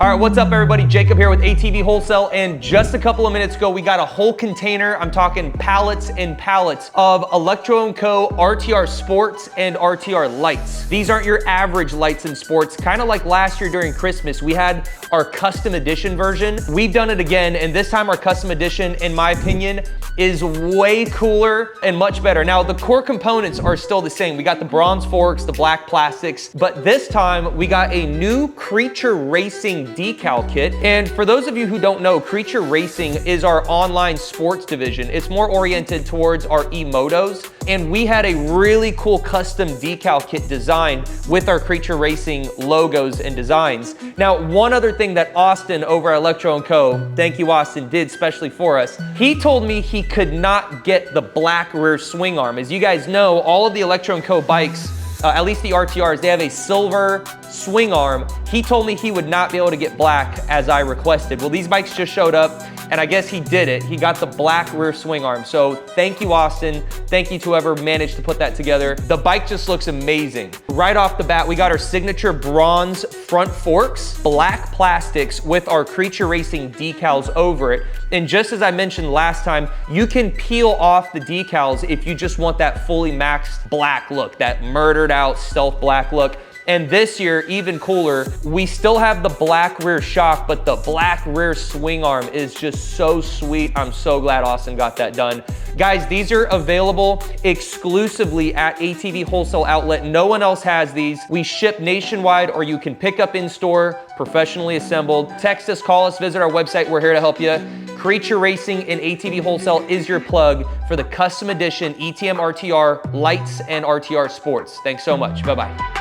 All right, what's up everybody? Jacob here with ATV Wholesale, and just a couple of minutes ago, we got a whole container, I'm talking pallets and pallets, of Electro & Co. RTR Sports and RTR Lights. These aren't your average lights and sports. Kind of like last year during Christmas, we had our custom edition version. We've done it again, and this time our custom edition, in my opinion, is way cooler and much better. Now, the core components are still the same. We got the bronze forks, the black plastics, but this time we got a new Creature Racing decal kit. And for those of you who don't know, Creature Racing is our online sports division. It's more oriented towards our e-motos, and we had a really cool custom decal kit designed with our Creature Racing logos and designs. Now, one other thing that Austin over at Electro & Co., thank you Austin, did especially for us, he told me he could not get the black rear swing arm. As you guys know, all of the Electro & Co. bikes, at least the RTRs, they have a silver swing arm. He told me he would not be able to get black as I requested. Well, these bikes just showed up, and I guess he did it. He got the black rear swing arm. So thank you, Austin. Thank you to whoever managed to put that together. The bike just looks amazing. Right off the bat, we got our signature bronze front forks, black plastics with our Creature Racing decals over it. And just as I mentioned last time, you can peel off the decals if you just want that fully maxed black look, that murdered out stealth black look. And this year, even cooler, we still have the black rear shock, but the black rear swing arm is just so sweet. I'm so glad Austin got that done. Guys, these are available exclusively at ATV Wholesale Outlet. No one else has these. We ship nationwide, or you can pick up in store, professionally assembled. Text us, call us, visit our website. We're here to help you. Creature Racing and ATV Wholesale is your plug for the custom edition ETM RTR Lights and RTR Sports. Thanks so much. Bye-bye.